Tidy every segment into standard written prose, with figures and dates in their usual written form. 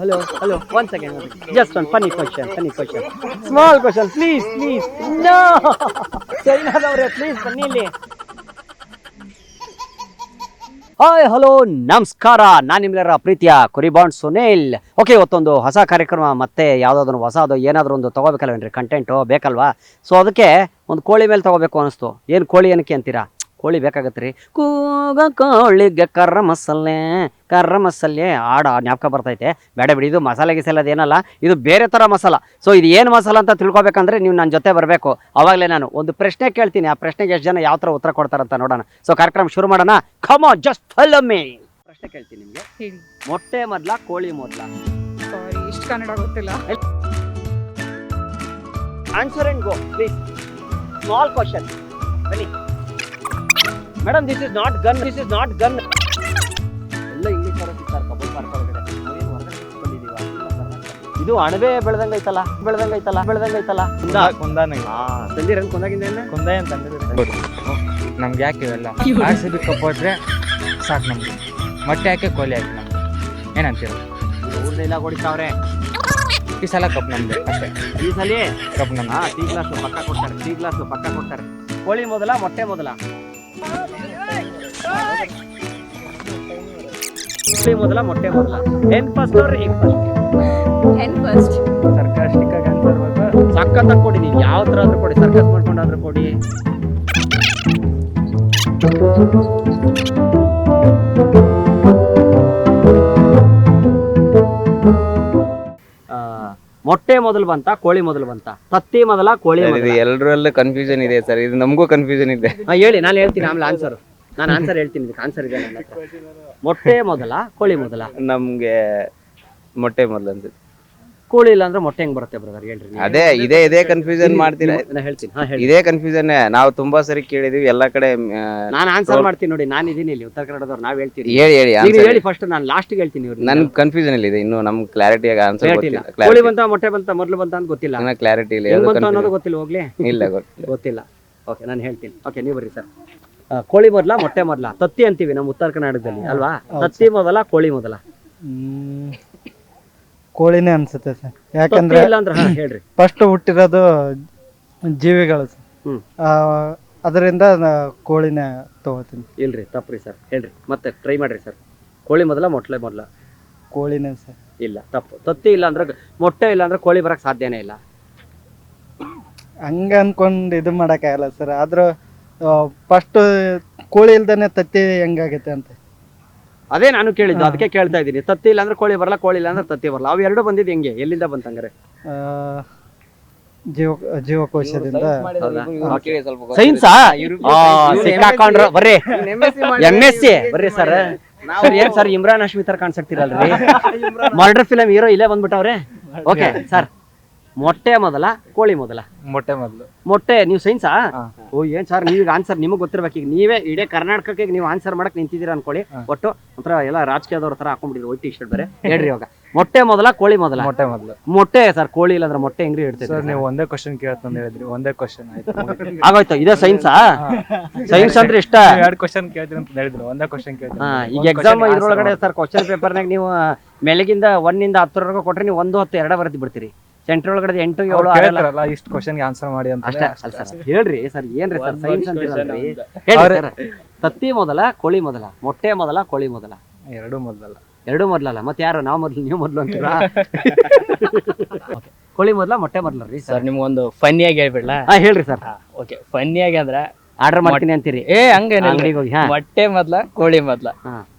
hello. Once again. Just one funny question. Small question, please. No. Sainadavare, please, ಬನ್ನಿ ಇಲ್ಲಿ. Hi hello ನಮಸ್ಕಾರ, ನಾನು ನಿಮ್ಮೆಲ್ಲರ ಪ್ರೀತಿಯ ಕುರಿಬಾಂಡ್ ಸುನಿಲ್. ಓಕೆ, ಇವತ್ತೊಂದು ಹೊಸ ಕಾರ್ಯಕ್ರಮ, ಮತ್ತೆ ಯಾವುದಾದ್ರು ಹೊಸದು ಏನಾದರೂ ಒಂದು ತೊಗೋಬೇಕಲ್ವೇನ್ರಿ, ಕಂಟೆಂಟು ಬೇಕಲ್ವಾ? ಸೊ ಅದಕ್ಕೆ ಒಂದು ಕೋಳಿ ಮೇಲೆ ತೊಗೋಬೇಕು ಅನ್ನಿಸ್ತು. ಏನು ಕೋಳಿ ಏನಕ್ಕೆ ಅಂತೀರಾ? ಕೋಳಿ ಬೇಕಾಗತ್ತೆ ರೀ. ಕೂಗ ಕೋಳಿಗೆ ಕರ್ರ ಮಸಾಲೆ ಹಾಡು ಜ್ಞಾಪಕ ಬರ್ತೈತೆ. ಬೇಡ ಬಿಡಿ, ಇದು ಮಸಾಲೆ ಗಿಸಾಲೆ ಅದೇನಲ್ಲ, ಇದು ಬೇರೆ ಥರ ಮಸಾಲ. ಸೊ ಇದು ಏನು ಮಸಾಲ ಅಂತ ತಿಳ್ಕೊಬೇಕಂದ್ರೆ ನೀವು ನನ್ನ ಜೊತೆ ಬರಬೇಕು. ಅವಾಗಲೇ ನಾನು ಒಂದು ಪ್ರಶ್ನೆ ಕೇಳ್ತೀನಿ, ಆ ಪ್ರಶ್ನೆಗೆ ಎಷ್ಟು ಜನ ಯಾವ ಥರ ಉತ್ತರ ಕೊಡ್ತಾರಂತ ನೋಡೋಣ. ಸೊ ಕಾರ್ಯಕ್ರಮ ಶುರು ಮಾಡೋಣ. Come on, just follow me. ಪ್ರಶ್ನೆ ಕೇಳ್ತೀನಿ ನಿಮಗೆ, ಮೊಟ್ಟೆ ಮೊದಲ ಕೋಳಿ ಮೊದಲ? ಸಾರಿ, ಇಷ್ಟು ಕನ್ನಡ ಗೊತ್ತಿಲ್ಲ. Answer and go please. Small question, ಬನ್ನಿ madam. This is not gun. ಎಲ್ಲ ಇಂಗ್ಲೀಷ್ ಅವ್ರಿಗೆ ಸರ್, ಕಬೂಲ್ ಪಾರ್ಕ್ ಒಳಗಡೆ ನಾವೇನು ಹೊರಗಡೆ ಬಂದಿದ್ದೀವ? ಇದು ಅಣಬೆ ಬೆಳೆದಂಗೈತಲ್ಲ. ತಂದಿರ ಕೊಂದಾಗಿಂದ ನಮ್ಗೆ ಯಾಕೆ ಇವೆಲ್ಲ RCB ಕಪ್ ಹೋದ್ರೆ ಸಾಕು ನಮ್ಗೆ. ಮೊಟ್ಟೆ ಹಾಕಿ ಕೋಳಿ ಹಾಕಿ ನಮ್ಗೆ ಏನಂತೀರ? ಊರ್ನ ಇಲ್ಲ ಹೊಡಿತಾವ್ರೆ. ಈ ಸಲ ಕಪ್ ನಮ್ದು ಅಷ್ಟೇ. ಈ ಸಲ ಕಪ್ ನಮ್ದು. ಟೀ ಗ್ಲಾಸು ಪಕ್ಕ ಕೊಡ್ತಾರೆ. ಕೋಳಿ ಮೊದಲ ಮೊಟ್ಟೆ ಮೊದಲ? ಕೋಳಿ ಮೊದಲ ಮೊಟ್ಟೆ ಮೊದಲ? Hen first or egg first? Hen first. Sarcastic ಆಗಿ ಅನ್ಸರ್ಬೇಕು. ಸಖತ್ತಾಗಿ ಕೊಡಿ, ನೀವು ಯಾವ ಥರ ಆದ್ರೂ ಕೊಡಿ, ಸರ್ಕಸ್ ಮಾಡ್ಕೊಂಡಾದ್ರೂ ಕೊಡಿ. ಮೊಟ್ಟೆ ಮೊದಲು ಬಂತ, ಕೋಳಿ ಮೊದಲು ಬಂತ? ತತ್ತಿ ಮೊದಲ, ಕೋಳಿ ಮೊದಲ? ಎಲ್ಲರಲ್ಲೂ ಕನ್ಫ್ಯೂಷನ್ ಇದೆ ಸರ್, ಇದು ನಮಗೂ ಕನ್ಫ್ಯೂಷನ್ ಇದೆ. ಹೇಳಿ, ನಾನು ಹೇಳ್ತೀನಿ ಆಮೇಲೆ ಆನ್ಸರ್. ನಾನು ಆನ್ಸರ್ ಹೇಳ್ತೀನಿ, ಇದಕ್ಕೆ ಆನ್ಸರ್ ಇದೆ ನನ್ನ ಹತ್ರ. ಮೊಟ್ಟೆ ಮೊದಲ, ಕೋಳಿ ಮೊದಲ? ನಮ್ಗೆ ಮೊಟ್ಟೆ ಮೊದಲು ಅನ್ಸುತ್ತೆ. ಕೋಳಿ ಇಲ್ಲ ಅಂದ್ರೆ ಮೊಟ್ಟೆ ಹೆಂಗ್ ಬರುತ್ತೆ ಬ್ರದರ್, ಹೇಳ್ರಿ. ಅದೇ ಇದೇ ಕನ್ಫ್ಯೂಷನ್ ಮಾಡ್ತೀರಾ? ನಾನು ಹೇಳ್ತೀನಿ. ಹೇಳಿ. ಇದೇ ಕನ್ಫ್ಯೂಷನ್ ನಾವು ತುಂಬಾ ಸರಿ ಕೇಳಿದೀವಿ ಎಲ್ಲಾ ಕಡೆ. ನಾನು ಆನ್ಸರ್ ಮಾಡ್ತೀನಿ ನೋಡಿ, ನಾನು ಇದೀನಿ ಇಲ್ಲಿ ಉತ್ತರ ಕನ್ನಡದವ್ರು, ನಾವ್ ಹೇಳ್ತೀವಿ. ಹೇಳಿ ಫಸ್ಟ್, ನಾನು ಲಾಸ್ಟ್ ಹೇಳ್ತೀನಿ. ನನ್ ಕನ್ಫ್ಯೂಷನ್ ಇಲ್ಲ ಇದೆ, ಇನ್ನು ನಮ್ ಕ್ಲಾರಿಟಿಯಾಗಿ ಆನ್ಸರ್ ಗೊತ್ತಿಲ್ಲ. ಕೋಳಿ ಬಂತ, ಮೊಟ್ಟೆ ಬಂತ, ಮೊದಲು ಬಂತ ಅಂತ ಗೊತ್ತಿಲ್ಲ. ನನಗೆ ಕ್ಲಾರಿಟಿ ಇಲ್ಲ, ಅನ್ನೋದು ಗೊತ್ತಿಲ್ಲ. ಹೋಗ್ಲಿ, ಇಲ್ಲ ಗೊತ್ತಿಲ್ಲ. ಓಕೆ, ನಾನು ಹೇಳ್ತೀನಿ. ಓಕೆ, ನೀವು ಬರ್ರಿ ಸರ್. ಕೋಳಿ ಮೊದಲ, ಮೊಟ್ಟೆ ಮೊದಲ? ತತ್ತಿ ಅಂತೀವಿ ನಮ್ಮ ಉತ್ತರ ಕರ್ನಾಟಕದಲ್ಲಿ ಅಲ್ವಾ? ತತ್ತಿ ಮೊದಲ, ಕೋಳಿ ಮೊದಲ? ಕೋಳಿನೇ ಅನ್ಸುತ್ತೆ ಸರ್, ಯಾಕಂದ್ರೆ ಇಲ್ಲ ಅಂದ್ರೆ ಹೇಳ್ರಿ. ಫಸ್ಟ್ ಹುಟ್ಟಿರೋದು ಜೀವಿಗಳು ಸರ್, ಅದರಿಂದ ಕೋಳಿನೇ ತಗೋತೀನಿ. ಇಲ್ರಿ, ತಪ್ಪ್ರಿ ಸರ್, ಹೇಳ್ರಿ ಮತ್ತೆ ಟ್ರೈ ಮಾಡ್ರಿ ಸರ್. ಕೋಳಿ ಮೊದಲ, ಮೊಟ್ಟೆ ಮೊದಲ? ಕೋಳಿನೇ ಸರ್. ಇಲ್ಲ, ತಪ್ಪು. ತತ್ತಿ ಇಲ್ಲ ಅಂದ್ರೆ, ಮೊಟ್ಟೆ ಇಲ್ಲ ಅಂದ್ರೆ ಕೋಳಿ ಬರಕ್ ಸಾಧ್ಯನೇ ಇಲ್ಲ. ಹಂಗ ಅನ್ಕೊಂಡ್ ಇದು ಮಾಡಕ್ಕಾಗಲ್ಲ ಸರ್. ಆದ್ರೂ ಫಸ್ಟ್ ಕೋಳಿ ಇಲ್ದೇನೆ ತತ್ತಿ ಹೆಂಗಾಗತ್ತೆ ಅಂತ ಅದೇ ನಾನು ಕೇಳಿದ್ದು, ಅದಕ್ಕೆ ಕೇಳ್ತಾ ಇದ್ದೀನಿ. ತತ್ತಿ ಇಲ್ಲ ಅಂದ್ರೆ ಕೋಳಿ ಬರಲ್ಲ, ಕೋಳಿ ಇಲ್ಲ ಅಂದ್ರೆ ತತ್ತಿ ಬರಲ್ಲ. ಅವು ಎರಡು ಬಂದಿದ್ದು ಹೆಂಗೆ, ಎಲ್ಲಿಂದ ಬಂತಂಗಾರೆ? ಜೀವಕೋಶದಿಂದ. ಸೈನ್ಸಾ? ಸಿಕ್ಕಾಕೊಂಡ್ರ ಬರ್ರಿ. MSc ಬರ್ರಿ ಸರ್. ಏನ್ ಸರ್, ಇಮ್ರಾನ್ ಹಾಶ್ಮಿ ತರ ಕಾಣಿಸ್ತೀರಲ್ರಿ? ಮರ್ಡರ್ ಫಿಲಂ ಹೀರೋ ಇಲ್ಲೇ ಬಂದ್ಬಿಟ್ಟವ್ರೆ. ಓಕೆ ಸರ್, ಮೊಟ್ಟೆ ಮೊದಲ, ಕೋಳಿ ಮೊದಲ? ಮೊಟ್ಟೆ ಮೊದಲು. ಮೊಟ್ಟೆ. ನೀವು ಸೈನ್ಸಾ? ಓ, ಏನ್ ಸರ್, ನೀವೀಗ ಆನ್ಸರ್ ನಿಮಗೆ ಗೊತ್ತಿರ್ಬೇಕು. ಈಗ ನೀವೇ ಇಡೀ ಕರ್ನಾಟಕಕ್ಕೆ ನೀವು ಆನ್ಸರ್ ಮಾಡಕ್ ನಿಂತಿದ್ದೀರಾ ಅನ್ಕೊಳ್ಳಿ. ಒಟ್ಟು ಒಂಥರ ಎಲ್ಲ ರಾಜಕೀಯದವ್ರ ತರ ಹಾಕೊಂಡ್ಬಿಟ್ಟಿದ್ರು ವೈಟ್ ಟಿ ಶರ್ಟ್ ಬೇರೆ. ಹೇಳ್ರಿ ಇವಾಗ, ಮೊಟ್ಟೆ ಮೊದಲ, ಕೋಳಿ ಮೊದಲ? ಮೊಟ್ಟೆ ಮೊದಲು. ಮೊಟ್ಟೆ ಸರ್, ಕೋಳಿ ಇಲ್ಲ ಅಂದ್ರೆ ಮೊಟ್ಟೆ ಹೆಂಗ್ರಿ ಇಡ್ತೀರಿ ಸರ್? ನೀವು ಒಂದೇ ಕ್ವಶನ್ ಕೇಳ್ತಂತ ಹೇಳಿದ್ರಿ, ಒಂದೇ ಕ್ವಶನ್ ಆಯ್ತು. ಆಗೋಯ್ತು. ಇದೇ ಸೈನ್ಸಾ? ಸೈನ್ಸ್ ಅಂದ್ರೆ ಇಷ್ಟ. 2 ಕ್ವಶನ್ ಕೇಳ್ತೀರಿ ಅಂತ ಹೇಳಿದ್ರು, ಒಂದೇ ಕ್ವಶನ್ ಕೇಳ್ತೀನಿ. ಈಗ ಎಕ್ಸಾಮ್ ಇದ್ರೊಳಗಡೆ ಸರ್, ಕ್ವಶನ್ ಪೇಪರ್ನಾಗ ನೀವು ಮೆಲಗಿಂದ 1 ಇಂದ 10 ಕೊಟ್ರೆ ನೀವು 1, 10 2 ಬರೆದು ಬಿಡ್ತೀರಿ. ಸೆಂಟ್ರಲ್ ಒಳಗಡೆ 8, 7 ಕೇಳ್ತಾರಲ್ಲ, ಇಷ್ಟು ಕ್ವಶನ್ಗೆ ಆನ್ಸರ್ ಮಾಡಿ ಅಂತ ಅಷ್ಟೇ. ಹೇಳ್ರಿ ಸರ್, ಏನ್ರಿ ಸರ್ ಸೈನ್ಸ್ ಅಂತೀರಲ್ರಿ? ಹೇಳ್ರಿ ಸರ್, ತತ್ತಿ ಮೊದಲ, ಕೋಳಿ ಮೊದಲ? ಮೊಟ್ಟೆ ಮೊದಲ, ಕೋಳಿ ಮೊದಲ? ಎರಡು ಮೊದಲಲ್ಲ. ಎರಡು ಮೊದಲಲ್ಲ, ಮತ್ತೆ ಯಾರು? ನಾವು ಮೊದಲು, ನೀವು ಮೊದಲು ಅಂತೀರಾ? ಕೋಳಿ ಮೊದಲ, ಮೊಟ್ಟೆ ಮೊದಲ ರೀ ಸರ್? ನಿಮ್ಗೊಂದು ಫನ್ನಿಯಾಗಿ ಹೇಳ್ಬಿಡ್ಲಾ? ಹೇಳ್ರಿ ಸರ್. ಓಕೆ, ಫನ್ನಿಯಾಗಿ ಅಂದ್ರೆ ಆರ್ಡರ್ ಮಾಡ್ತೀನಿ ಅಂತೀರಿ? ಹಂಗೇನಿಲ್ಲ, ಮೊಟ್ಟೆ ಮೊದ್ಲ, ಕೋಳಿ ಮೊದ್ಲ?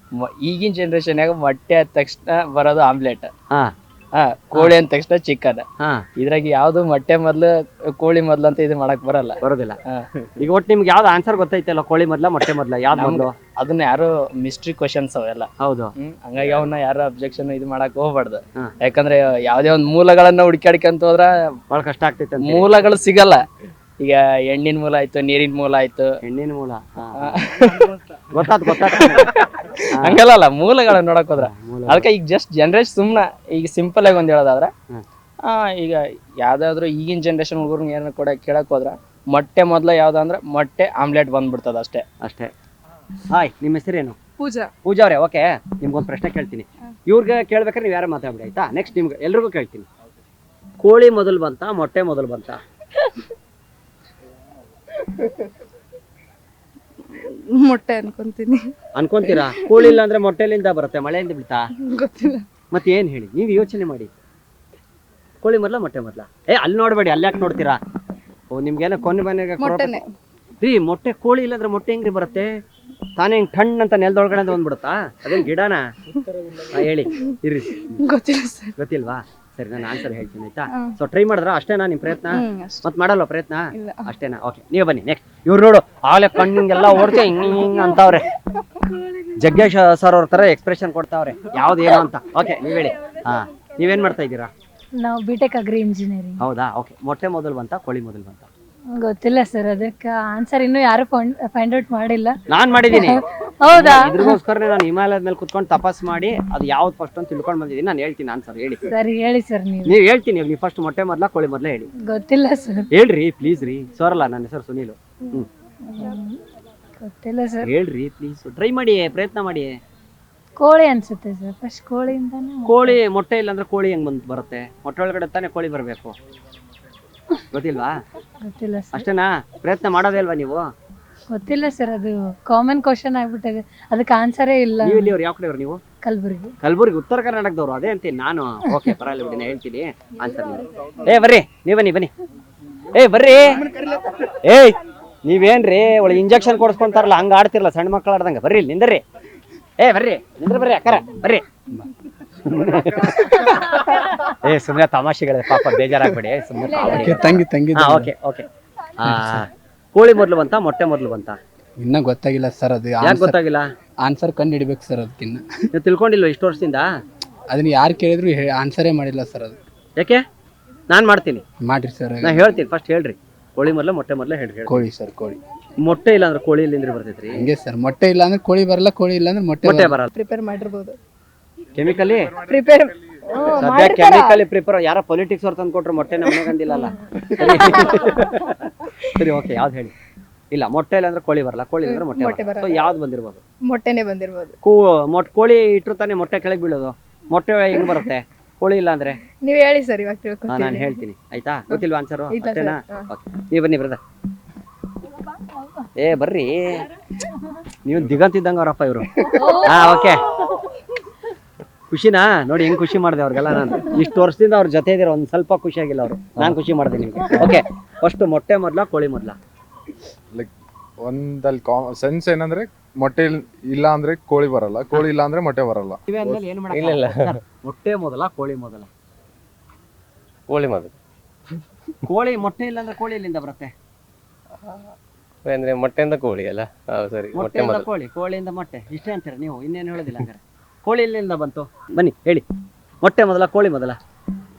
ಈಗಿನ ಜನರೇಷನ್ಯಾಗ ಮೊಟ್ಟೆ ಆದ ತಕ್ಷಣ ಬರೋದು ಆಮ್ಲೆಟ್, ಕೋಳಿ ಅಂದ ತಕ್ಷಣ ಚಿಕನ್. ಇದ್ರಾಗ ಯಾವ್ದು ಮೊಟ್ಟೆ ಮೊದ್ಲು, ಕೋಳಿ ಮೊದ್ಲು ಅಂತ ಇದು ಮಾಡಕ್ ಬರೋದಿಲ್ಲ. ಈಗ ಒಟ್ಟು ನಿಮ್ಗೆ ಯಾವ್ದು ಆನ್ಸರ್ ಗೊತ್ತೈತಲ್ಲ, ಕೋಳಿ ಮೊದ್ಲ, ಮೊಟ್ಟೆ ಮೊದ್ಲ? ಯಾವ್ದು ಮೊದ್ಲು? ಅದನ್ನ ಯಾರು ಮಿಸ್ಟ್ರಿ ಕ್ವಶನ್ಸ್ ಅವೆಲ್ಲ. ಹೌದು. ಹಂಗಾಗಿ ಅವನ್ನ ಯಾರು ಅಬ್ಜೆಕ್ಷನ್ ಇದು ಮಾಡಕ್ ಹೋಗ್ಬಾರ್ದು. ಯಾಕಂದ್ರೆ ಯಾವ್ದೇ ಒಂದ್ ಮೂಲಗಳನ್ನ ಹುಡುಕಾಡ್ಕೊಂತ ಹೋದ್ರ ಬಹಳ ಕಷ್ಟ ಆಗ್ತೈತೆ. ಮೂಲಗಳು ಸಿಗಲ್ಲ. ಈಗ ಹೆಣ್ಣಿನ ಮೂಲ ಆಯ್ತು, ನೀರಿನ ಮೂಲ ಆಯ್ತು. ಹೆಣ್ಣಿನ ಮೂಲ ಗೊತ್ತಾತ್. ಹಂಗಲ್ಲ, ಮೂಲಗಳನ್ನ ನೋಡಕ್ ಹೋದ್ರ. ಅದಕ್ಕೆ ಈಗ ಜಸ್ಟ್ ಜನರೇಷನ್ ಸುಮ್ನ ಈಗ ಸಿಂಪಲ್ ಆಗಿ ಒಂದ್ ಹೇಳೋದಾದ್ರೆ, ಈಗ ಯಾವ್ದಾದ್ರು ಈಗಿನ ಜನರೇಷನ್ ಹುಡುಗರ್ನ ಏನಾರ ಕೂಡ ಕೇಳಕ್ ಹೋದ್ರ, ಮೊಟ್ಟೆ ಮೊದ್ಲ ಯಾವ್ದಂದ್ರೆ ಮೊಟ್ಟೆ ಆಮ್ಲೆಟ್ ಬಂದ್ಬಿಡ್ತದ ಅಷ್ಟೇ. ಹಾಯ್, ನಿಮ್ಮ ಹೆಸರೇನು? ಪೂಜಾ. ಪೂಜಾ ಅವ್ರೆ, ಓಕೆ, ನಿಮ್ಗೊಂದು ಪ್ರಶ್ನೆ ಕೇಳ್ತೀನಿ. ಇವ್ರಿಗೆ ಕೇಳ್ಬೇಕಾದ್ರೆ ನೀವು ಯಾರು ಮಾತಾಡ್ಬಿಡಿ ಆಯ್ತಾ. ನೆಕ್ಸ್ಟ್ ನಿಮ್ಗೆ ಎಲ್ರಿಗೂ ಕೇಳ್ತೀನಿ, ಕೋಳಿ ಮೊದಲು ಬಂತ ಮೊಟ್ಟೆ ಮೊದಲು ಬಂತ? ಮೊಟ್ಟೆ ಅನ್ಕೊಂತೀನಿ. ಅನ್ಕೊಂತೀರಾ? ಕೋಳಿ ಇಲ್ಲ ಅಂದ್ರೆ ಮೊಟ್ಟೆಲಿಂದ ಬರುತ್ತೆ, ಮಳೆಯಿಂದ ಬೀಳ್ತಾ? ಗೊತ್ತಿಲ್ಲ. ಮತ್ತೆ ಏನ್ ಹೇಳಿ, ನೀವು ಯೋಚನೆ ಮಾಡಿ. ಕೋಳಿ ಮೊದಲ ಮೊಟ್ಟೆ ಮೊದಲ? ಅಲ್ಲಿ ನೋಡ್ಬೇಡಿ, ಅಲ್ಲಿ ಯಾಕೆ ನೋಡ್ತೀರಾ? ಓ ನಿಮ್ಗೇನೋ ಕೊನೆ ಮನೆಗೆ ಮೊಟ್ಟೆನೆ. ರೀ ಮೊಟ್ಟೆ, ಕೋಳಿ ಇಲ್ಲಾಂದ್ರೆ ಮೊಟ್ಟೆ ಹೆಂಗ್ರಿ ಬರುತ್ತೆ? ತಾನೇ ಹಿಂಗ್ ಟಣ್ ಅಂತ ನೆಲದೊಳಗಡೆ ಬಂದ್ಬಿಡುತ್ತಾ? ಅದೇನ್ ಗಿಡನಾ? ಹೇಳಿ ಇರ್ರಿ. ಗೊತ್ತಿಲ್ಲ ಸರ್. ಗೊತ್ತಿಲ್ವಾ? ಸರಿ, ನಾನು ಆನ್ಸರ್ ಹೇಳ್ತೀನಿ ಆಯ್ತಾ. ಸೊ ಟ್ರೈ ಮಾಡಿದ್ರ ಅಷ್ಟೇನಾ ನಿಮ್ ಪ್ರಯತ್ನ? ಅಷ್ಟೇ. ಮತ್ ಮಾಡಲ್ವಾ ಪ್ರಯತ್ನ? ಇಲ್ಲ. ಅಷ್ಟೇನಾ? ಓಕೆ, ನೀವು ಬನ್ನಿ ನೆಕ್ಸ್ಟ್. ಇವ್ರು ನೋಡು ಆಲೆ ಕಣ್ಣಿಂಗೆಲ್ಲ ಓಡ್ತೆ ಹಿಂಗ್ ಅಂತವ್ರೆ. ಜಗ್ಗೇಶ್ ಸರ್ ಅವ್ರ ತರ ಎಕ್ಸ್ಪ್ರೆಷನ್ ಕೊಡ್ತಾವ್ರೆ ಯಾವ್ದು ಏನು ಅಂತ. ಓಕೆ, ನೀವ್ ಹೇಳಿ. ಹಾ, ನೀವೇನ್ ಮಾಡ್ತಾ ಇದ್ದೀರಾ? ನಾವು ಬಿಟೆಕ್ ಅಗ್ರಿ ಇಂಜಿನಿಯರಿಂಗ್. ಹೌದಾ? ಓಕೆ, ಮೊಟ್ಟೆ ಮೊದಲು ಬಂತ ಕೋಳಿ ಮೊದಲು ಬಂತ? ಗೊತ್ತಿಲ್ಲ ಸರ್, ಅದಕ್ಕೆ ಆನ್ಸರ್ ಇನ್ನೂ ಯಾರು ಫೈಂಡ್ ಔಟ್ ಮಾಡಿಲ್ಲ. ನಾನ್ ಮಾಡಿದೀನಿ. ಹೌದಾ? ಇದ್ರಿಗೋಸ್ಕರನೇ ನಾನು ಹಿಮಾಲಯದ ಮೇಲೆ ಕುತ್ಕೊಂಡು ತಪಾಸ್ ಮಾಡಿ ಅದು ಯಾವ್ದು ಫಸ್ಟ್ ಅಂತ ತಿಳ್ಕೊಂಡ್ ಬಂದಿದ್ದೀನಿ. ನಾನು ಹೇಳ್ತೀನಿ ಆನ್ಸರ್, ಹೇಳಿ. ಸರಿ ಹೇಳಿ ಸರ್. ನೀವು ಹೇಳ್ತೀನಿ, ನೀವು ಫಸ್ಟ್ ಮೊಟ್ಟೆ ಮೊದಲ ಕೋಳಿ ಮೊದಲ ಹೇಳಿ. ಗೊತ್ತಿಲ್ಲ ಸರ್. ಹೇಳ್ರಿ ಪ್ಲೀಸ್ ರೀ. ಸೋರಲ್ಲ, ನನ್ನ ಹೆಸರು ಸುನೀಲ್. ಗೊತ್ತಿಲ್ಲ ಸರ್. ಹೇಳ್ರಿ ಪ್ಲೀಸ್, ಟ್ರೈ ಮಾಡಿ, ಪ್ರಯತ್ನ ಮಾಡಿ. ಕೋಳಿ ಅನ್ಸುತ್ತೆ ಸರ್, ಫಸ್ಟ್ ಕೋಳಿಯಿಂದಾನೆ. ಕೋಳಿ ಮೊಟ್ಟೆ ಇಲ್ಲ ಅಂದ್ರೆ ಕೋಳಿ ಹೆಂಗ್ ಬಂದ್ ಬರುತ್ತೆ? ಮೊಟ್ಟೆ ಒಳಗಡೆ ತಾನೇ ಕೋಳಿ ಬರ್ಬೇಕು. ಗೊತ್ತಿಲ್ವಾ? ಗೊತ್ತಿಲ್ಲ ಸರ್. ಅಷ್ಟೇನಾ? ಪ್ರಯತ್ನ ಮಾಡೋದೇ ಅಲ್ವಾ ನೀವು? ಗೊತ್ತಿಲ್ಲ ಸರ್, ಅದು ಕಾಮನ್ ಕ್ವಶನ್ ಆಗ್ಬಿಟ್ಟಿದೆ, ಅದಕ್ಕೆ ಆನ್ಸರೇ ಇಲ್ಲ. ನೀವು ಇಲ್ಲಿ ಯಾವ ಕಡೆಯವ್ರು ನೀವು? ಕಲಬುರಗಿ. ಕಲಬುರಗಿ, ಉತ್ತರ ಕರ್ನಾಟಕದವ್ರು. ಅದೇ ಅಂತೀನಿ ನಾನು. ಓಕೆ, ಪರವಾಗಿಲ್ಲ ಬಿಡಿ, ಹೇಳ್ತೀನಿ ಆನ್ಸರ್. ಏ ಬರ್ರಿ, ನೀವ್ ಬನ್ನಿ ಬನ್ನಿ. ಏ ಬರ್ರಿ. ಏಯ್ ನೀವೇನ್ರಿ ಒಳ್ಳೆ ಇಂಜೆಕ್ಷನ್ ಕೊಡ್ಸ್ಕೊಂತಾರಲ್ಲ ಹಂಗ ಆಡ್ತಿರಲ್ಲ, ಸಣ್ಣ ಮಕ್ಕಳು ಆಡ್ದಂಗ. ಬರ್ರಿ ಇಲ್ಲಿ ನಿಂದ್ರಿ. ಏ ಬರ್ರಿ ನಿಂದ್ರ, ಬರ್ರಿ ಅಕ್ಕರ ಬರ್ರಿ. ಏ ಸುಮ್ಮನೆ ತಮಾಷೆಗಳಿದೆ ಪಾಪ, ಬೇಜಾರಾಗ್ಬೇಡಿ. ಸುಮ್ಮನೆ ತಂಗಿ. Okay okay. ಕೋಳಿ ಮೊದಲು ಬಂತ ಮೊಟ್ಟೆ ಮೊದಲು ಬಂತ? ಇನ್ನ ಗೊತ್ತಾಗಿಲ್ಲ ಸರ್. ಅದು ಯಾಕೆ ಗೊತ್ತಾಗಿಲ್ಲ? ಆನ್ಸರ್ ಕಂಡು ಹಿಡಿಬೇಕು ಸರ್. ಅದಕ್ಕಿನ್ನ ನೀವು ತಿಳ್ಕೊಂಡಿಲ್ವ ಇಷ್ಟು ವರ್ಷದಿಂದ? ಅದನ್ನ ಯಾರು ಕೇಳಿದ್ರು ಆನ್ಸರೇ ಮಾಡಿಲ್ಲ ಸರ್. ಅದು ಯಾಕೆ? ನಾನ್ ಮಾಡ್ತೀನಿ, ಮಾಡ್ರಿ ಸರ್. ನಾ ಹೇಳ್ತೀನಿ. ಫಸ್ಟ್ ಹೇಳ್ರಿ, ಕೋಳಿ ಮೊದಲ ಮೊಟ್ಟೆ ಮೊದಲ ಹೇಳ್ರಿ. ಕೋಳಿ ಸರ್, ಕೋಳಿ. ಮೊಟ್ಟೆ ಇಲ್ಲ ಅಂದ್ರೆ ಕೋಳಿ ಇಲ್ಲಿಂದ್ರೆ ಬರ್ತೈತ್ರಿ? ಹಂಗೆ ಸರ್, ಮೊಟ್ಟೆ ಇಲ್ಲ ಅಂದ್ರೆ ಕೋಳಿ ಬರಲ್ಲ, ಕೋಳಿ ಇಲ್ಲ ಅಂದ್ರೆ ಮೊಟ್ಟೆ ಮೊಟ್ಟೆ ಬರಲ್ಲ. ಪ್ರಿಪೇರ್ ಮಾಡಿರ್ಬೋದು. ಕೆಮಿಕಲಿ ಪ್ರಿಪೇರ್ ಸದ್ಯ ಕೆಮಿಕಲಿ ಪ್ರಿಪೇರ್. ಯಾರ ಪೊಲಿಟಿಕ್ಸ್ ಅವ್ರು ತಂದು ಕೊಟ್ರು, ಮೊಟ್ಟೆ ನಮ್ಮನೆ ಗಂದಿಲ್ಲ. ಸರಿ ಓಕೆ, ಯಾವ್ದು ಹೇಳಿ? ಇಲ್ಲ, ಮೊಟ್ಟೆ ಇಲ್ಲ ಅಂದ್ರೆ ಕೋಳಿ ಬರಲ್ಲ, ಕೋಳಿ ಅಂದ್ರೆ ಮೊಟ್ಟೆ ಬರಲ್ಲ. ಸೊ ಯಾವ್ದು ಬಂದಿರ್ಬೋದು? ಮೊಟ್ಟೆನೆ ಬಂದಿರ್ಬೋದು. ಕೋಳಿ ಇಟ್ಟರು ತಾನೇ ಮೊಟ್ಟೆ ಕೆಳಗೆ ಬೀಳೋದು. ಮೊಟ್ಟೆ ಹೆಂಗ್ ಬರುತ್ತೆ ಕೋಳಿ ಇಲ್ಲ ಅಂದ್ರೆ? ನೀವ್ ಹೇಳಿ ಸರ್, ಇವಾಗ ತಿಳ್ಕೊತೀನಿ. ನಾನು ಹೇಳ್ತೀನಿ ಆಯ್ತಾ. ಗೊತ್ತಿಲ್ವಾ ಆನ್ಸರು? ಇಲ್ಲ ಸರ್. ಅಷ್ಟೇನಾ? ನೀವು ಬನ್ನಿ ಬ್ರದರ್. ಏ ಬರ್ರಿ, ನೀವು ದಿಗಂತ ಇದ್ದಂಗ ಅವರಪ್ಪ ಇವರು. ಹಾ ಓಕೆ, ಖುಷಿನಾ? ನೋಡಿ ಹೆಂಗ್ ಖುಷಿ ಮಾಡಿದೆ ಅವ್ರಿಗೆಲ್ಲ. ನಾನು ಇಷ್ಟು ವರ್ಷದಿಂದ ಅವ್ರ ಜೊತೆ ಇದ್ದೀರ, ಒಂದ್ ಸ್ವಲ್ಪ ಖುಷಿ ಆಗಿಲ್ಲ ಅವರು. ನಾನು ಖುಷಿ ಮಾಡಿದೆ ನಿಮ್ಗೆ. ಓಕೆ, ಫಸ್ಟ್ ಮೊಟ್ಟೆ ಮೊದಲ ಕೋಳಿ ಮೊದಲ? ಲೈಕ್ ಒಂದಲ್ಲಿ ಸೆನ್ಸ್ ಏನಂದ್ರೆ ಮೊಟ್ಟೆ ಇಲ್ಲ ಅಂದ್ರೆ ಕೋಳಿ ಬರಲ್ಲ, ಕೋಳಿ ಇಲ್ಲ ಅಂದ್ರೆ ಮೊಟ್ಟೆ ಬರಲ್ಲ. ಇಲ್ಲ, ಮೊಟ್ಟೆ ಮೊದಲ ಕೋಳಿ ಮೊದಲ? ಕೋಳಿ ಮೊದಲು. ಕೋಳಿ ಮೊಟ್ಟೆ ಇಲ್ಲ ಅಂದ್ರೆ ಕೋಳಿ ಎಲ್ಲಿಂದ ಬರುತ್ತೆ? ಅಂದ್ರೆ ಮೊಟ್ಟೆಯಿಂದ ಕೋಳಿ ಅಲ್ಲ? ಸರಿ, ಮೊಟ್ಟೆ ಮೊಟ್ಟೆಯಿಂದ ಮೊದಲು. ಕೋಳಿ, ಕೋಳಿಯಿಂದ ಮೊಟ್ಟೆ, ಇಷ್ಟೇ ಅಂತೀರ ನೀವು? ಇನ್ನೇನು ಹೇಳೋದಿಲ್ಲ ಹಂಗಾರೆ? ಕೋಳಿ ಎಲ್ಲಿಂದ ಬಂತು? ಬನ್ನಿ ಹೇಳಿ. ಮೊಟ್ಟೆ ಮೊದಲ ಕೋಳಿ ಮೊದಲ?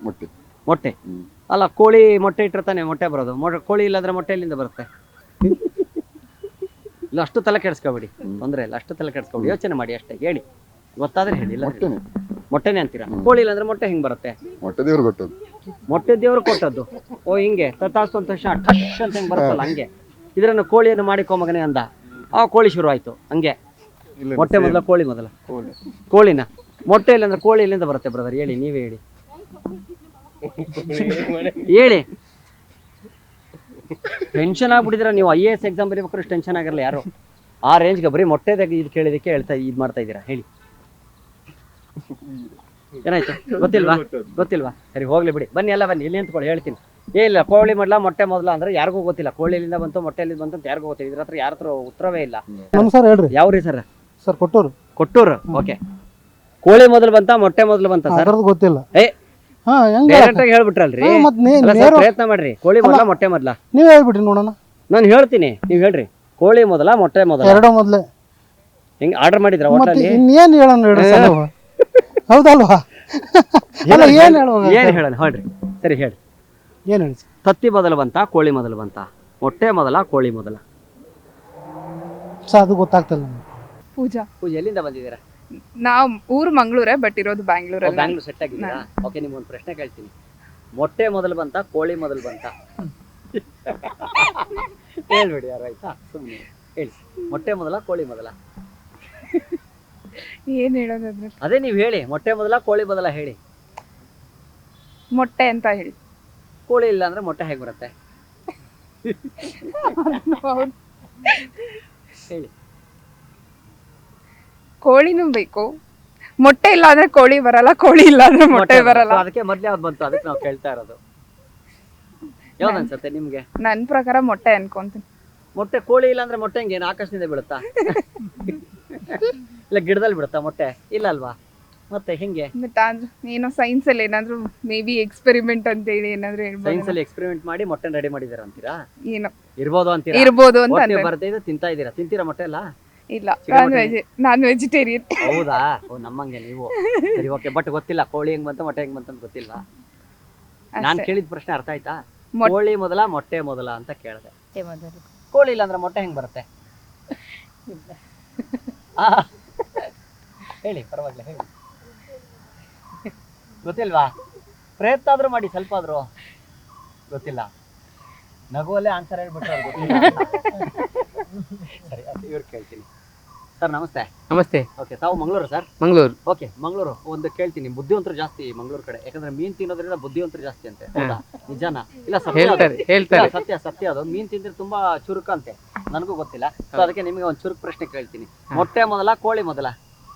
ಮೊಟ್ಟೆ. ಮೊಟ್ಟೆ ಅಲ್ಲ, ಕೋಳಿ ಮೊಟ್ಟೆ ಇಟ್ಟಿರ್ತಾನೆ ಮೊಟ್ಟೆ ಬರೋದು. ಕೋಳಿ ಇಲ್ಲಾಂದ್ರೆ ಮೊಟ್ಟೆ ಎಲ್ಲಿಂದ ಬರುತ್ತೆ? ಇಲ್ಲ, ಅಷ್ಟು ತಲೆ ಕೆಡಿಸ್ಕೊಬೇಡಿ, ತೊಂದರೆ ಇಲ್ಲ, ಅಷ್ಟು ತಲೆ ಕೆಡಿಸ್ಕೊಬೇಡಿ, ಯೋಚನೆ ಮಾಡಿ ಅಷ್ಟೇ. ಹೇಳಿ, ಗೊತ್ತಾದ್ರೆ ಹೇಳಿ. ಇಲ್ಲ ಮೊಟ್ಟೆನೆ ಅಂತೀರಾ? ಕೋಳಿ ಇಲ್ಲಾಂದ್ರೆ ಮೊಟ್ಟೆ ಹಿಂಗ್ ಬರುತ್ತೆ? ಮೊಟ್ಟೆ ದೇವ್ರು ಕೊಟ್ಟದ್ದು. ಮೊಟ್ಟೆ ದೇವ್ರು ಕೊಟ್ಟದ್ದು. ಓ ಹಿಂಗೆ ತತ್ತಾಸ್ತು ಅಂತ ತಕ್ಷಣ ಠಶ್ ಅಂತ ಹೆಂಗ್ ಬರುತ್ತಲ್ಲ ಹಂಗೆ. ಇದನ್ನು ಕೋಳಿಯನ್ನು ಮಾಡಿಕೊ ಮಗನೇ ಅಂದ, ಆ ಕೋಳಿ ಶುರು ಆಯ್ತು ಹಂಗೆ. ಮೊಟ್ಟೆ ಮೊದಲ ಕೋಳಿ ಮೊದಲ? ಕೋಳಿನ. ಮೊಟ್ಟೆ ಇಲ್ಲ ಅಂದ್ರೆ ಕೋಳಿ ಎಲ್ಲಿಂದ ಬರುತ್ತೆ ಬ್ರದರ್? ಹೇಳಿ, ನೀವೇ ಹೇಳಿ. ಹೇಳಿ. ಟೆನ್ಷನ್ ಆಗ್ಬಿಟ್ಟಿದ್ರ ನೀವು. IAS ಎಕ್ಸಾಮ್ ಬರೀಬೇಕಾದ್ರೆ ಟೆನ್ಷನ್ ಆಗಿರಲ್ಲ ಯಾರು. ಆ ರೇಂಜ್ಗೆ ಬರೀ ಮೊಟ್ಟೆದಾಗ ಇದು ಕೇಳಿದಕ್ಕೆ ಹೇಳ್ತಾ ಇದು ಮಾಡ್ತಾ ಇದ್ದೀರಾ. ಹೇಳಿ, ಏನಾಯ್ತು? ಗೊತ್ತಿಲ್ವಾ? ಗೊತ್ತಿಲ್ವಾ? ಸರಿ ಹೋಗ್ಲಿ ಬಿಡಿ, ಬನ್ನಿ ಎಲ್ಲ ಬನ್ನಿ, ಇಲ್ಲಿ ನಿಂತ್ಕೊಳ್ಳಿ, ಹೇಳ್ತೀನಿ. ಏನಿಲ್ಲ, ಕೋಳಿ ಮೊದಲ ಮೊಟ್ಟೆ ಮೊದಲ ಅಂದ್ರೆ ಯಾರಿಗೂ ಗೊತ್ತಿಲ್ಲ. ಕೋಳಿ ಎಲ್ಲಿಂದ ಬಂತು ಮೊಟ್ಟೆ ಎಲ್ಲಿಂದ ಬಂತು ಅಂತ ಯಾರಿಗೂ ಗೊತ್ತಿಲ್ಲ. ಇದ್ರ ಹತ್ರ ಯಾರ ಹತ್ರ ಉತ್ತರವೇ ಇಲ್ಲ. ಸರ್ ಹೇಳ್ರಿ. ಯಾವ್ರಿ ಸರ್? ಸರ್ ಕೊಟ್ಟೂರು. ಕೊಟ್ಟೂರು. ಓಕೆ, ಕೋಳಿ ಮೊದಲು ಬಂತ ಮೊಟ್ಟೆ ಮೊದಲು ಬಂತ ಸರ್? ಗೊತ್ತಿಲ್ಲ. ಏ ಡೈರೆಕ್ಟ್ ಆಗಿ ಹೇಳ್ಬಿಟ್ರಲ್ರಿ. ಪ್ರಯತ್ನ ಮಾಡ್ರಿ. ಕೋಳಿ ಮೊದಲ ಮೊಟ್ಟೆ ಮೊದಲ? ನೀವ್ ಹೇಳ್ಬಿಟ್ರಿ ನೋಡೋಣ. ನಾನು ಹೇಳ್ತೀನಿ, ನೀವ್ ಹೇಳ್ರಿ. ಕೋಳಿ ಮೊದಲ ಮೊಟ್ಟೆ ಮೊದಲ? ಎರಡೋ ಮೊದಲೇ. ಹೆಂಗ್ ಆರ್ಡರ್ ಮಾಡಿದ್ರ ಹೋಟೆಲ್? ಇನ್ನೇನ್ ಹೇಳೋಣ? ಹೌದಲ್ವಾ? ಏನ್ ಹೇಳೋಣ ಹೇಳ್ರಿ. ಸರಿ ಹೇಳಿ. ಏನ್ ಹೇಳಿ? ತತ್ತಿ ಮೊದಲು ಬಂತ ಕೋಳಿ ಮೊದಲು ಬಂತ? ಮೊಟ್ಟೆ ಮೊದಲ ಕೋಳಿ ಮೊದಲ? ಅದು ಗೊತ್ತಾಗ್ತಿಲ್ಲ. ಪೂಜಾ. ಪೂಜೆ ಎಲ್ಲಿಂದ ಬಂದಿದ್ದೀರಾ? ನಾವ್ ಊರು ಮಂಗಳೂರೇ, ಬಟ್ ಇರೋದು ಬ್ಯಾಂಗ್ಳೂರಲ್ಲಿ. ಬ್ಯಾಂಗ್ಳೂರ್ ಸೆಟ್ ಆಗಿದ್ದೀರಾ? ಓಕೆ, ನಿಮ್ಗೊಂದು ಪ್ರಶ್ನೆ ಕೇಳ್ತೀನಿ. ಮೊಟ್ಟೆ ಮೊದಲು ಬಂತ ಕೋಳಿ ಮೊದಲು ಬಂತ? ಹೇಳ್ಬೇಡಿ ಯಾರು ಆಯ್ತಾ, ಸುಮ್ಮನೆ ಹೇಳಿ. ಮೊಟ್ಟೆ ಮೊದಲ ಕೋಳಿ ಮೊದಲ? ಏನ್ ಹೇಳೋದಾದ್ರೆ ಅದೇ ನೀವು ಹೇಳಿ, ಮೊಟ್ಟೆ ಮೊದಲ ಕೋಳಿ ಮೊದಲ ಹೇಳಿ. ಮೊಟ್ಟೆ ಅಂತ ಹೇಳಿ. ಕೋಳಿ ಇಲ್ಲ ಅಂದ್ರೆ ಮೊಟ್ಟೆ ಹೇಗೆ ಬರುತ್ತೆ ಹೌದು. ಹೇಳಿ. ಕೋಳಿನೂ ಬೇಕು, ಮೊಟ್ಟೆ ಇಲ್ಲ ಅಂದ್ರೆ ಕೋಳಿ ಬರಲ್ಲ, ಕೋಳಿ ಇಲ್ಲ ಅಂದ್ರೆ ಮೊಟ್ಟೆ ಬರಲ್ಲ. So ಅದಕ್ಕೆ ಮೊದ್ಲೇ ಯಾವ್ದು ಬಂತು, ಅದಕ್ಕೆ ನಾವು ಕೇಳ್ತಾ ಇರೋದು. ಯಾವ್ದು ಅನ್ಸುತ್ತೆ ನಿಮ್ಗೆ? ನನ್ ಪ್ರಕಾರ ಮೊಟ್ಟೆ ಅನ್ಕೊಂತೀನಿ. ಮೊಟ್ಟೆ ಕೋಳಿ ಇಲ್ಲ ಅಂದ್ರೆ ಮೊಟ್ಟೆ ಹೆಂಗೇನು ಆಕಾಶದಿಂದ ಬೀಳುತ್ತಾ ಇಲ್ಲ ಗಿಡದಲ್ಲಿ ಬಿಡುತ್ತಾ ಮೊಟ್ಟೆ? ಇಲ್ಲ ಅಲ್ವಾ, ಮತ್ತೆ ಹೆಂಗೆ? ಮತ್ತೆ ಏನೋ ಸೈನ್ಸ್ ಅಲ್ಲಿ ಏನಾದ್ರು ಮೇ ಬಿ ಎಕ್ಸ್ಪೆರಿಮೆಂಟ್ ಅಂತ ಹೇಳಿ ಏನಾದ್ರು ಸೈನ್ಸ್ ಹೇಳ್ಬೋದು. ಅಲ್ಲಿ ಎಕ್ಸ್ಪೆರಿಮೆಂಟ್ ಮಾಡಿ ಮೊಟ್ಟೆ ರೆಡಿ ಮಾಡಿದಾರ ಅಂತೀರಾ? ಏನೋ ಇರ್ಬೋದು ಅಂತೀರಾ? ಇರ್ಬೋದು ಅಂತ ಮೊಟ್ಟೆ ಅನ್ಕೊಂಡೆ. ಬರ್ತಾ ಇದೆ, ತಿಂತಾ ಇದ್ದೀರಾ? ತಿಂತೀರಾ ಮೊಟ್ಟೆ ಎಲ್ಲ? ಇಲ್ಲ, ಚಿಕನ್ ನಾನ್ ವೆಜಿಟೇರಿಯನ್. ಹೌದಾ? ಓ ನಮ್ಮಂಗೆ ನೀವು. ಸರಿ ಓಕೆ, ಬಟ್ ಗೊತ್ತಿಲ್ಲ ಕೋಳಿ ಹೆಂಗ್ ಬಂತ ಮೊಟ್ಟೆ ಹೆಂಗ್ ಬಂತ ಅಂತ ಗೊತ್ತಿಲ್ವಾ? ನಾನ್ ಕೇಳಿದ ಪ್ರಶ್ನೆ ಅರ್ಥ ಆಯ್ತಾ? ಕೋಳಿ ಮೊದಲ ಮೊಟ್ಟೆ ಮೊದಲ ಅಂತ ಕೇಳಿದೆ. ಕೋಳಿ ಇಲ್ಲ ಅಂದ್ರೆ ಮೊಟ್ಟೆ ಹೆಂಗ್ ಬರುತ್ತೆ? ಆ, ಹೇಳಿ, ಪರವಾಗಿಲ್ಲ ಹೇಳಿ. ಗೊತ್ತಿಲ್ವಾ? ಪ್ರಯತ್ನ ಆದ್ರೂ ಮಾಡಿ, ಸ್ವಲ್ಪ ಆದ್ರೂ. ಗೊತ್ತಿಲ್ಲ, ನಗುವಲ್ಲೇ ಆನ್ಸರ್ ಹೇಳ್ಬಿಟ್ರೆ ಅವ್ರಿಗೆ ಗೊತ್ತಿಲ್ಲ ಅಂತ. ಸರಿ, ಇವ್ರು ಕೇಳ್ತೀನಿ. ಸರ್ ನಮಸ್ತೆ. ನಮಸ್ತೆ. ಓಕೆ, ತಾವು ಮಂಗಳೂರು ಸರ್? ಮಂಗಳೂರು. ಓಕೆ, ಮಂಗಳೂರು. ಒಂದು ಕೇಳ್ತೀನಿ, ಬುದ್ಧಿವಂತರು ಜಾಸ್ತಿ ಮಂಗಳೂರು ಕಡೆ, ಯಾಕಂದ್ರೆ ಮೀನ್ ತಿನ್ನೋದ್ರಿಂದ ಬುದ್ಧಿವಂತರು ಜಾಸ್ತಿ ಅಂತೆ. ಹೌದಾ? ನಿಜಾನ? ಇಲ್ಲ ಸತ್ಯ ಅದು. ಇಲ್ಲ, ಸತ್ಯ ಸತ್ಯ ಅದು. ಮೀನ್ ತಿಂದ್ರೆ ತುಂಬಾ ಚುರುಕ ಅಂತೆ, ನನಗೂ ಗೊತ್ತಿಲ್ಲ. ಸೊ ಅದಕ್ಕೆ ನಿಮಗೆ ಒಂದು ಚುರುಕು ಪ್ರಶ್ನೆ ಕೇಳ್ತೀನಿ. ಮೊಟ್ಟೆ ಮೊದಲ ಕೋಳಿ ಮೊದಲ?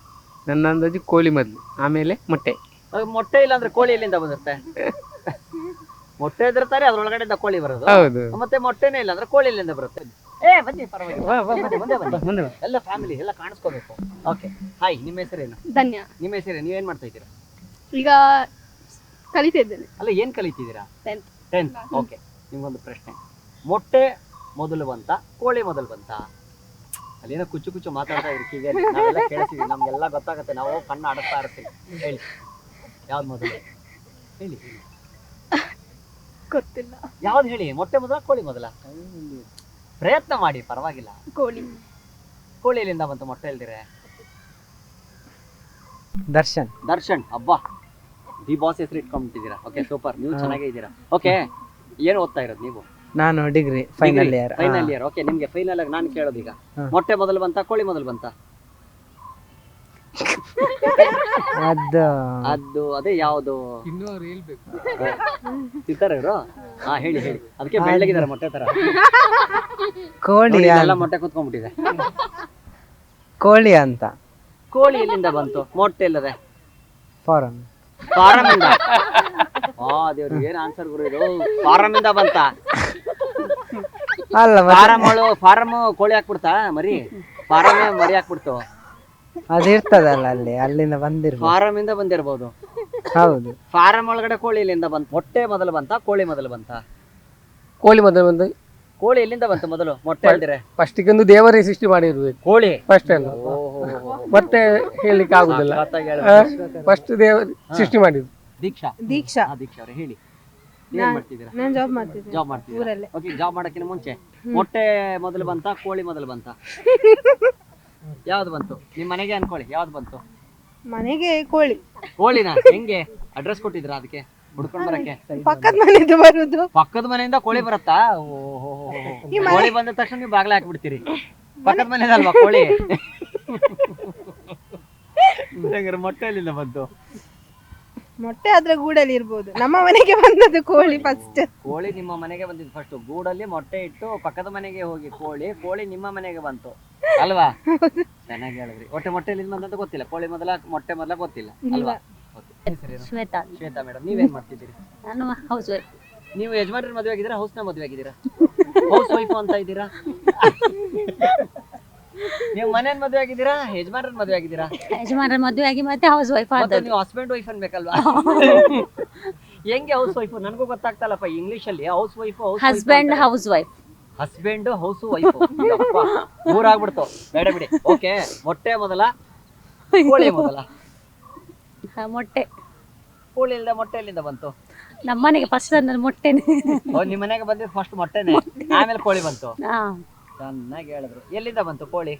ನನ್ನ ಅಂದಾಜು ಕೋಳಿ ಮೊದಲು, ಆಮೇಲೆ ಮೊಟ್ಟೆ. ಮೊಟ್ಟೆ ಇಲ್ಲ ಅಂದ್ರೆ ಕೋಳಿ ಎಲ್ಲಿಂದ ಬಂದಿರುತ್ತೆ? ಮೊಟ್ಟೆ ಇದ್ರತಾರೆ, ಅದ್ರೊಳಗಡೆಯಿಂದ ಕೋಳಿ ಬರೋದು. ಹೌದು. ಮತ್ತೆ ಮೊಟ್ಟೆನೇ ಇಲ್ಲ ಅಂದ್ರೆ ಕೋಳಿ ಎಲ್ಲಿಂದ ಬರುತ್ತೆ? ಬನ್ನಿ, ಪರವಾಗಿಲ್ಲ, ಬನ್ನಿ. ಎಲ್ಲ ಫ್ಯಾಮಿಲಿ ಎಲ್ಲ ಕಾಣಿಸ್ಕೋಬೇಕು. ಓಕೆ, ಹಾಯ್, ನಿಮ್ಮ ಹೆಸರೇನು? ಧನ್ಯ. ನಿಮ್ಮ ಹೆಸರೇನು? ನೀವೇನ್ ಮಾಡ್ತಾ ಇದ್ದೀರಾ? ಈಗ ಕಲಿತಿದ್ದೇನೆ. ಅಲ್ಲ, ಏನ್ ಕಲಿತಿದ್ದೀರಾ? 10th. ಓಕೆ, ನಿಮ್ಗೊಂದು ಪ್ರಶ್ನೆ. ಮೊಟ್ಟೆ ಮೊದಲು ಬಂತ, ಕೋಳಿ ಮೊದಲು ಬಂತ? ಅಲ್ಲೇನೋ ಕುಚ್ಚು ಕುಚ್ಚು ಮಾತಾಡ್ತಾ ಇದ್ರಿ ಕಿವಿಯಲ್ಲಿ, ನಾವೆಲ್ಲ ಕೇಳಿಸಿದ್ವಿ, ನಮ್ಗೆಲ್ಲ ಗೊತ್ತಾಗತ್ತೆ, ನಾವು ಕಣ್ಣು ಆಡಿಸ್ತಾ ಇರ್ತೀವಿ. ಹೇಳಿ, ಯಾವ್ದು ಮೊದಲು ಹೇಳಿ? ಗೊತ್ತಿಲ್ಲ. ಯಾವ್ದು ಹೇಳಿ? ಮೊಟ್ಟೆ ಮೊದಲ ಕೋಳಿ ಮೊದಲ? ಪ್ರಯತ್ನ ಮಾಡಿ, ಪರವಾಗಿಲ್ಲ. ಕೋಳಿ. ಕೋಳಿ ಎಲ್ಲಿಂದ ಬಂತು, ಮೊಟ್ಟೆ ಇಲ್ದಿರೆ? ದರ್ಶನ್. ದರ್ಶನ್, ಅಬ್ಬಾ, ದಿ ಬಾಸ್ ಹೆಸರು ಇಟ್ಕೊಂಡ್ಬಿಟ್ಟಿದ್ದೀರಾ. ಓಕೆ, ಸೂಪರ್, ನೀವು ಚೆನ್ನಾಗೇ ಇದ್ದೀರಾ. ಓಕೆ, ಏನು ಓದ್ತಾ ಇರೋದು ನೀವು? ನಾನು degree final year. Final year. Okay, ನಿಮ್ಗೆ ಫೈನಲ್ ಆಗಿ ನಾನು ಕೇಳೋದು ಈಗ, ಮೊಟ್ಟೆ ಮೊದಲು ಬಂತ ಕೋಳಿ ಮೊದಲು ಬಂತ? ಅದು ಅದೇ ಯಾವುದು ತಿಂತಾರೆ ಇವರು? ಹಾ, ಹೇಳಿ ಹೇಳಿ. ಅದಕ್ಕೆ ಬೆಳ್ಳಗಿದ್ದಾರೆ ಮೊಟ್ಟೆ ತರ. ಕೋಳಿ ಎಲ್ಲ ಮೊಟ್ಟೆ ಕುತ್ಕೊಂಡ್ಬಿಟ್ಟಿದೆ. ಕೋಳಿ ಅಂತ. ಕೋಳಿ ಎಲ್ಲಿಂದ ಬಂತು? ಮೊಟ್ಟೆ ಇಲ್ಲದೆ ಫಾರಂ. ಫಾರಂ ಇಂದ? ದೇವ್ರಿಗೆ ಏನ್ ಆನ್ಸರ್ ಗುರು ಇದು? ಫಾರಂ ಇಂದ ಬಂತ? ಅಲ್ಲ, ಫಾರಂ ಕೋಳಿ ಹಾಕ್ಬಿಡ್ತಾ ಮರಿ? ಫಾರಂ ಮರಿ ಹಾಕ್ಬಿಡ್ತು? ಅದಿರ್ತದಲ್ಲ ಅಲ್ಲಿ, ಅಲ್ಲಿಂದ ಬಂದಿರ್ಬೋದು. ಫಾರಂ ಇಂದ ಬಂದಿರ್ಬೋದು. ಹೌದು. ಫಾರಂ ಒಳಗಡೆ ಕೋಳಿ ಎಲ್ಲಿಂದ ಬಂತು? ಮೊಟ್ಟೆ ಮೊದಲು ಬಂತ, ಕೋಳಿ ಮೊದಲು ಬಂತ? ಕೋಳಿ ಮೊದಲು ಬಂದು. ಕೋಳಿ ಎಲ್ಲಿಂದ ಬಂತು ಮೊದಲು? ಮೊಟ್ಟೆ ಹೇಳಿದ್ರೆ ಫಸ್ಟಿಗೆ ಒಂದು ದೇವರೇ ಸೃಷ್ಟಿ ಮಾಡಿರ್ಬೇಕು ಕೋಳಿ ಫಸ್ಟ್ ಎಲ್ಲ, ಮತ್ತೆ ಹೇಳಲಿಕ್ಕೆ ಆಗುದಿಲ್ಲ. ಫಸ್ಟ್ ದೇವರು ಸೃಷ್ಟಿ ಮಾಡಿದ್ರು. ದೀಕ್ಷಾ ದೀಕ್ಷಾ. ದೀಕ್ಷಾ ಅವರೇ ಹೇಳಿ, ಏನ್ ಮಾಡ್ತಿದ್ದೀರಾ? ನಾನು ಜಾಬ್ ಮಾಡ್ತಿದ್ದೆ ಜಾಬ್ ಮಾಡ್ತಿದ್ದೀರಾ? ಊರಲ್ಲೇ. ಓಕೆ, ಜಾಬ್ ಮಾಡಕ್ಕಿಂತ ಮುಂಚೆ ಮೊಟ್ಟೆ ಮೊದಲು ಬಂತ, ಕೋಳಿ ಮೊದಲು ಬಂತ? ಯಾವ್ದು ಬಂತು ನಿಮ್ ಮನೆಗೆ ಅನ್ಕೊಳ್ಳಿ? ಯಾವ್ದು ಬಂತು ಮನೆಗೆ? ಕೋಳಿ. ಕೋಳಿನ ಹೆಂಗೆ ಅಡ್ರೆಸ್ ಕೊಟ್ಟಿದ್ರ ಅದಕ್ಕೆ ಹುಡ್ಕೊಂಡ್ ಬರಕ್ಕೆ? ಪಕ್ಕದ ಮನೆದು ಬರುದು. ಪಕ್ಕದ ಮನೆಯಿಂದ ಕೋಳಿ ಬರತ್ತಾ? ಕೋಳಿ ಬಂದ ತಕ್ಷಣ ನೀವು ಬಾಗ್ಲ ಹಾಕ್ಬಿಡ್ತೀರಿ. ಪಕ್ಕದ ಮನೆದಲ್ವಾ ಕೋಳಿ? ಮೊಟ್ಟೆ ಎಲ್ಲಿಂದ ಬಂತು? ಮೊಟ್ಟೆ ಆದ್ರೆ ಗೂಡಲ್ಲಿ ಇರ್ಬೋದು. ನಮ್ಮ ಮನೆಗೆ ಬಂದದ್ದು ಕೋಳಿ ಫಸ್ಟ್. ಕೋಳಿ ನಿಮ್ಮ ಮನೆಗೆ ಬಂದಿದ್ದು ಫಸ್ಟ್. ಗೂಡಲ್ಲಿ ಮೊಟ್ಟೆ ಇಟ್ಟು ಪಕ್ಕದ ಮನೆಗೆ ಹೋಗಿ ಕೋಳಿ ನಿಮ್ಮ ಮನೆಗೆ ಬಂತು ಅಲ್ವಾ? ಚೆನ್ನಾಗಿ ಹೇಳಿದ್ರಿ. ಮೊಟ್ಟೆ ಎಲ್ಲಿಂದ ಬಂದಂತ ಗೊತ್ತಿಲ್ಲ, ಕೋಳಿ ಮೊದಲ ಮೊಟ್ಟೆ ಮೊದಲ ಗೊತ್ತಿಲ್ಲ ಅಲ್ವಾ? ಶ್ವೇತಾ. ಶ್ವೇತಾ ಮೇಡಮ್, ನೀವೇನ್ ಮಾಡ್ತಿದ್ದೀರಿ? ನಾನು ಹೌಸ್ ವೈಫ್. ನೀವು ಯಜಮಾನ್ರ ಮದುವೆ ಆಗಿದ್ದೀರಾ, ಹೌಸ್ ನ ಮದುವೆ ಆಗಿದ್ದೀರಾ? ಹೌಸ್ ವೈಫ್ ಅಂತ ಇದ್ದೀರಾ? ನೀವು ಮನೇನ್ ಮದುವೆ ಆಗಿದ್ದೀರಾ, ಯಜಮಾನ್ರ ಮದುವೆ ಆಗಿದ್ದೀರಾ? ಯಜಮಾನರ ಮದುವೆ ಆಗಿ ಮತ್ತೆ ಹೌಸ್ ವೈಫ್ ಆದ. ನೀವು ಹಸ್ಬೆಂಡ್ ವೈಫ್ ಅನ್ಬೇಕಲ್ವಾ? ಹೆಂಗೆ ಹೌಸ್ ವೈಫ್? ನನಗೂ ಗೊತ್ತಾಗ್ತಲ್ಲಪ್ಪ ಇಂಗ್ಲಿಷ್ ಅಲ್ಲಿ. House wife, husband house wife. Husband house wife ಊರಾಗ್ಬಿಡ್ತು. ಬೇಡ ಬಿಡಿ. ಓಕೆ, ಮೊಟ್ಟೆ ಮೊದಲ ಕೋಳಿ ಮೊದಲ? ಮೊಟ್ಟೆ. ಕೋಳಿ ಇಲ್ದ ಮೊಟ್ಟೆ ಎಲ್ಲಿಂದ ಬಂತು? ನಮ್ಮನೆಗೆ ಫಸ್ಟ್ ಅಂದ್ರೆ ಮೊಟ್ಟೆನೆ. ನಿಮ್ ಮನೆಗೆ ಬಂದಿದ್ದು ಫಸ್ಟ್ ಮೊಟ್ಟೆನೆ, ಆಮೇಲೆ ಕೋಳಿ ಬಂತು. ಚೆನ್ನಾಗಿ ಹೇಳಿದ್ರು. ಎಲ್ಲಿಂದ ಬಂತು ಕೋಳಿ?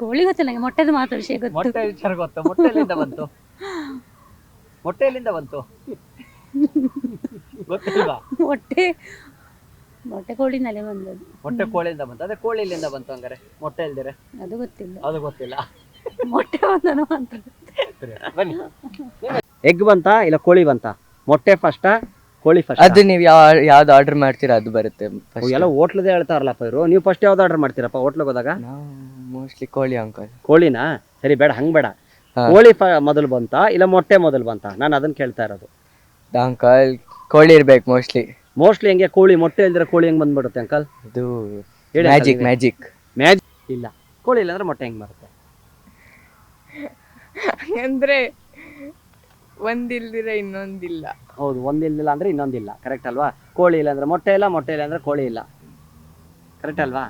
ಕೋಳಿ ಗೊತ್ತಿಲ್ಲ ನಂಗೆ, ಮೊಟ್ಟೆದು ಮಾತ್ರ ವಿಷಯ ಗೊತ್ತು. ಮೊಟ್ಟೆ ವಿಚಾರ ಗೊತ್ತು. ಮೊಟ್ಟೆ ಎಲ್ಲಿಂದ ಬಂತು? ಮೊಟ್ಟೆ ಎಲ್ಲಿಂದ ಬಂತು ಗೊತ್ತಿಲ್ವಾ? ಮೊಟ್ಟೆ ಕೋಳಿನಲ್ಲೇ ಬಂದದ್ದು. ಮೊಟ್ಟೆ ಕೋಳಿಯಿಂದ ಬಂತು. ಅದೇ ಕೋಳಿ ಇಲ್ಲಿಂದ ಬಂತು ಹಂಗಾರೆ? ಮೊಟ್ಟೆ ಇಲ್ದಿರೆ ಅದು ಗೊತ್ತಿಲ್ಲ. ಅದು ಗೊತ್ತಿಲ್ಲ. ಮೊಟ್ಟೆ ಒಂದನ ಮಾತ್ರ. ಎಗ್ ಬಂತಾ ಇಲ್ಲ ಕೋಳಿ ಬಂತಾ? ಮೊಟ್ಟೆ ಫಸ್ಟಾ ಕೋಳಿ ಫಸ್ಟ್? ಅದು ನೀವು ಯಾವ್ದು ಆರ್ಡರ್ ಮಾಡ್ತೀರಾ ಅದು ಬರುತ್ತೆ. ಎಲ್ಲ ಹೋಟ್ಲದೇ ಹೇಳ್ತಾರಲ್ಲಪ್ಪ ಇವರು. ನೀವು ಫಸ್ಟ್ ಯಾವ್ದು ಆರ್ಡರ್ ಮಾಡ್ತೀರಪ್ಪ ಹೋಟ್ಲಿಗೆ ಹೋದಾಗ? ನಾವು ಮೋಸ್ಟ್ಲಿ ಕೋಳಿ ಅಂಕಲ್. ಕೋಳಿನಾ? ಸರಿ ಬೇಡ, ಹಂಗ್ ಬೇಡ. ಕೋಳಿ ಮೊದಲು ಬಂತಾ ಇಲ್ಲ ಮೊಟ್ಟೆ ಮೊದಲು ಬಂತಾ? ನಾನು ಅದನ್ನ ಕೇಳ್ತಾ ಇರೋದು. ಅಂಕಲ್ ಕೋಳಿ ಇರ್ಬೇಕು ಮೋಸ್ಟ್ಲಿ. ಮೋಸ್ಟ್ಲಿ ಹೆಂಗೆ ಕೋಳಿ ಮೊಟ್ಟೆ ಇಲ್ದಿರ ಕೋಳಿ ಹೆಂಗ್ ಬಂದ್ಬಿಡುತ್ತೆ ಅಂಕಲ್? ಇದು ಹೇಳಿ ಮ್ಯಾಜಿಕ್ ಮ್ಯಾಜಿಕ್ ಮ್ಯಾಜಿಕ್ ಇಲ್ಲ. ಕೋಳಿ ಇಲ್ಲ ಅಂದ್ರೆ ಮೊಟ್ಟೆ ಹೆಂಗ್ ಬರುತ್ತೆ? ಅಂದ್ರೆ ಒಂದಿಲ್ದಿರ ಇನ್ನೊಂದಿಲ್ಲ. ಹೌದು, ಒಂದಿಲ್ಲ ಅಂದ್ರೆ ಇನ್ನೊಂದಿಲ್ಲ. ಕರೆಕ್ಟ್ ಅಲ್ವಾ? ಕೋಳಿ ಇಲ್ಲ ಅಂದ್ರೆ ಮೊಟ್ಟೆ ಇಲ್ಲ, ಮೊಟ್ಟೆ ಇಲ್ಲ ಅಂದ್ರೆ ಕೋಳಿ ಇಲ್ಲ. ಕರೆಕ್ಟ್ ಅಲ್ವಾ?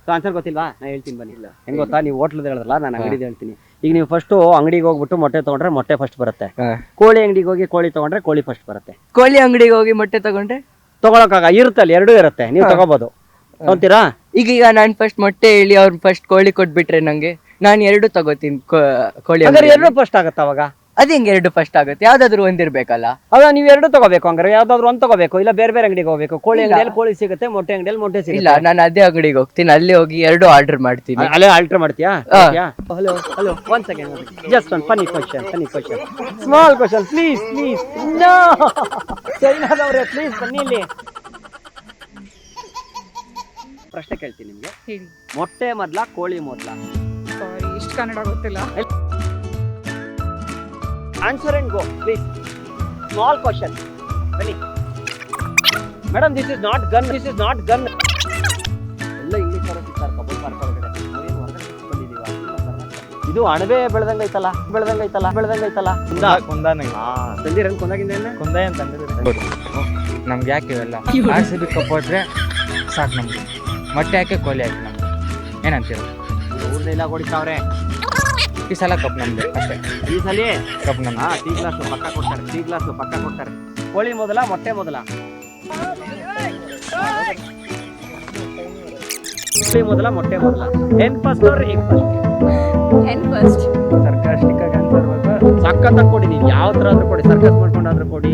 ಸೊ ಆನ್ಸರ್ ಗೊತ್ತಿಲ್ವಾ? ನಾನು ಹೇಳ್ತೀನಿ ಬನ್ನಿ. ಹೆಂಗ್ ಗೊತ್ತಾ, ನೀವು ಹೋಟ್ಲದ ಹೇಳಿದ್ರಲ್ಲ, ನಾನು ಅಂಗಡಿದು ಹೇಳ್ತೀನಿ. ಈಗ ನೀವು ಫಸ್ಟ್ ಅಂಗಡಿಗೆ ಹೋಗ್ಬಿಟ್ಟು ಮೊಟ್ಟೆ ತಗೊಂಡ್ರೆ ಮೊಟ್ಟೆ ಫಸ್ಟ್ ಬರುತ್ತೆ. ಕೋಳಿ ಅಂಗಡಿಗೆ ಹೋಗಿ ಕೋಳಿ ತಗೊಂಡ್ರೆ ಕೋಳಿ ಫಸ್ಟ್ ಬರುತ್ತೆ. ಕೋಳಿ ಅಂಗಡಿಗೆ ಹೋಗಿ ಮೊಟ್ಟೆ ತಗೊಂಡ್ರೆ ತಗೊಳಕಾಗ ಇರುತ್ತಲ್ಲ, ಎರಡೂ ಇರುತ್ತೆ, ನೀವು ತಗೋಬಹುದು. ತಗೊಂತೀರಾ? ಈಗ ನಾನು ಫಸ್ಟ್ ಮೊಟ್ಟೆ ಹೇಳಿ ಅವ್ರು ಫಸ್ಟ್ ಕೋಳಿ ಕೊಟ್ಬಿಟ್ರೆ ನಂಗೆ ನಾನು ಎರಡು ತಗೋತೀನಿ ಕೋಳಿ. ಹಂಗಾರೆ ಎರಡು ಫಸ್ಟ್ ಆಗತ್ತ ಅವಾಗ? ಅದ್ ಹೆಂಗೆ ಎರಡು ಫಸ್ಟ್ ಆಗುತ್ತೆ? ಯಾವ್ದಾದ್ರು ಒಂದಿರ್ಬೇಕಲ್ಲ. ಅದ ನೀವು ಎರಡು ತಗೋಬೇಕು. ಹಂಗಾರೆ ಯಾವ್ದಾದ್ರು ಒಂದ್ ತಗೋಬೇಕು, ಇಲ್ಲ ಬೇರೆ ಬೇರೆ ಅಂಗಡಿಗೆ ಹೋಗ್ಬೇಕು. ಕೋಳಿ ಅಂಗಡಿಯಲ್ಲಿ ಕೋಳಿ ಸಿಗುತ್ತೆ, ಮೊಟ್ಟೆ ಅಂಗಡಿಯಲ್ಲಿ ಮೊಟ್ಟೆ ಸಿಗುತ್ತೆ. ಇಲ್ಲ, ನಾನು ಅದೇ ಅಂಗಡಿಗೆ ಹೋಗ್ತೀನಿ, ಅಲ್ಲಿ ಹೋಗಿ ಎರಡು ಆರ್ಡರ್ ಮಾಡ್ತೀನಿ. ಅಲ್ಲೇ ಆಲ್ಟರ್ ಮಾಡ್ತೀಯಾ? Hello hello, one second, just one funny question, small question, please please. No, ಚೈನಾದವ್ರೆ, ಪ್ಲೀಸ್ ಬನ್ನಿ ಇಲ್ಲಿ. ಪ್ರಶ್ನೆ ಕೇಳ್ತೀನಿ ನಿಮ್ಗೆ. ಹೇಳಿ. ಮೊಟ್ಟೆ ಮೊದ್ಲ ಕೋಳಿ ಮೊದ್ಲ? ಸಾರಿ, ಇಷ್ಟು ಕನ್ನಡ ಗೊತ್ತಿಲ್ಲ. Answer and go please. Small question, ಬನ್ನಿ madam. This is not gun, this is not gun. ಎಲ್ಲ ಇಂಗ್ಲಿಷ್ ಅವರು ಸಿಗ್ತಾರೆ ಕಬ್ಬನ್ ಪಾರ್ಕ್ ಒಳಗಡೆ. ನಾವೇನು ಹೊರಗಡೆ ಬಂದಿದೀವ? ಇದು ಅಣಬೆ ಬೆಳೆದಂಗೈತಲ್ಲ. ತಂದಿರನ್ ಕೊಂದಾಗಿಂದ ಕುಂದಾಯ ಅಂತ ನಮ್ಗೆ ಯಾಕೆ ಇವೆಲ್ಲ? RCB ಕಪ್ ಹೋದ್ರೆ ಸಾಕು ನಮ್ಗೆ. ಮೊಟ್ಟೆ ಹಾಕಿ ಕೋಳಿ ಹಾಕಿ ನಮ್ಗೆ. ಏನಂತೀರ? ಊರ್ನ ಇಲ್ಲ ಹೊಡಿತಾವ್ರೆ. ಈ ಸಲ ಕಪ್ ನಮ್ದು ಅಷ್ಟೇ. ಈ ಸಲ ಕಪ್ ನಮ್ದು. ಟೀ ಗ್ಲಾಸ್ ಪಕ್ಕ ಕೊಡ್ತಾರೆ. ಕೋಳಿ ಮೊದಲ ಮೊಟ್ಟೆ ಮೊದಲ? ಕೋಳಿ ಮೊದಲ ಮೊಟ್ಟೆ ಮೊದಲ? ಹೆನ್ ಫಸ್ಟ್ ಅವ್ರ ಎಗ್ ಫಸ್ಟ್? ಸರ್ಕಾಸ್ಟಿಕ್ ಆಗಿ ಆನ್ಸರ್ ಬೇಕು. ಸಖತ್ ಕೊಡಿ, ನೀವು ಯಾವ ತರ ಆದ್ರೂ ಕೊಡಿ, ಸರ್ಕಸ್ ಮಾಡ್ಕೊಂಡಾದ್ರೂ ಕೊಡಿ.